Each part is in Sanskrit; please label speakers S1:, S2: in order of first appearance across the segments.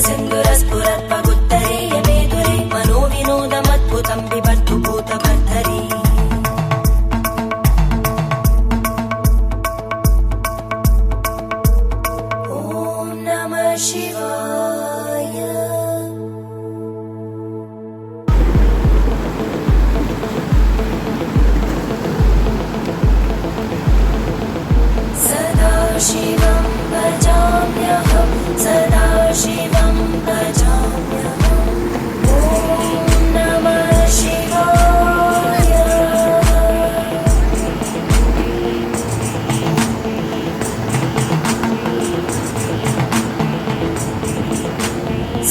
S1: सिन्धुरस्फुरत्पगुत्तरेय मेदुरे मनोविनोदमद्भुतं बिभर्तु भूतभर्धरी ॐ नमः शिवाय। सदाशिवं भजाम्यहं सदाशिवं भजाम्यहम् ॐ नमः शिवाय।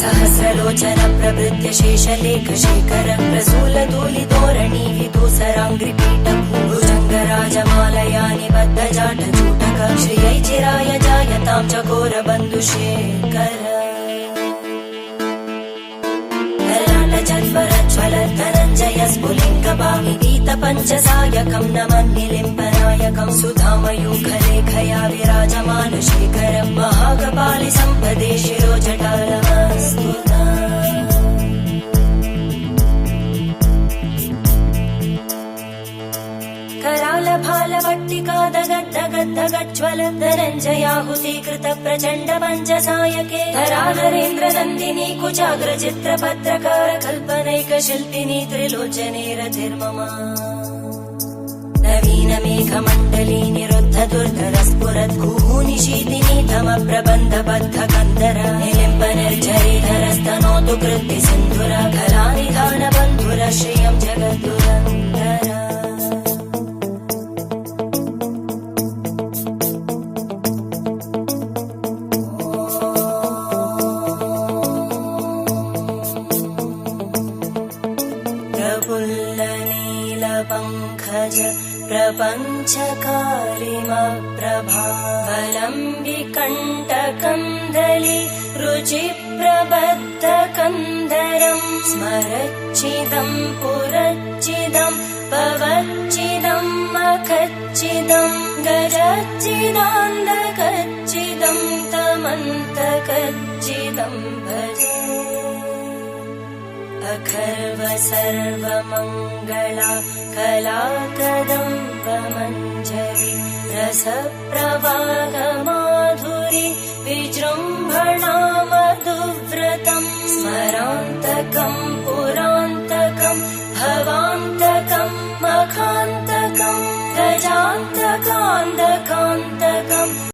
S1: सहस्रलोचन प्रभृत्य शेषलेखशेखर प्रसूलधूलिधोरणि विदूसराङ्घ्रिपीठ भुजङ्गराजमालया निबद्धजाटचूटक श्रियै चिराय जायतां चकोरबन्धुशेखर ललाटजन्मरज्ज्वलद्धनञ्जय स्फुलिङ्गभामिगीतपञ्चसायकं नमन्निलिम्बनायकं सुधामयूखलेखया विराजमानशेखरं महाकपालि सम्पदे शिरोजटालमस्तुता करालभालवट्टिकादगद्दगद्दगज्ज्वलद्धनञ्जयाहुतीकृत प्रचण्ड पञ्चसायके धराधरेन्द्रनन्दिनी कुचाग्रचित्रपत्रकार कल्पनैकशिल्पिनी त्रिलोचने रतिर्मम नवीनमेघमण्डली निरुद्ध दुर्धरस्फुरद्गूनिशीतिनी तमप्रबन्धबद्धकन्दर निलिम्ब निर्झरीधरस्तनोतु कृत्ति सिन्धुर कलानिधानबन्धुर श्रियं जगद्दुरन्दर प्रफुल्लनीलपङ्कज प्रपञ्चकालिमप्रभावलम्बिकण्टकन्दली रुचिप्रबद्धकन्दरं स्मरच्चिदं पुरच्चिदं भवच्चिदं मखच्चिदं गजच्चिदान्धकच्चिदं तमन्तकच्चिदं भजे अखर्व सर्वमङ्गला कलाकदम्बमञ्जरी रसप्रवाहमाधुरी विजृम्भणा मधुव्रतं स्मरान्तकं पुरान्तकं भवान्तकं मखान्तकं गजान्तकान्तकान्तकम्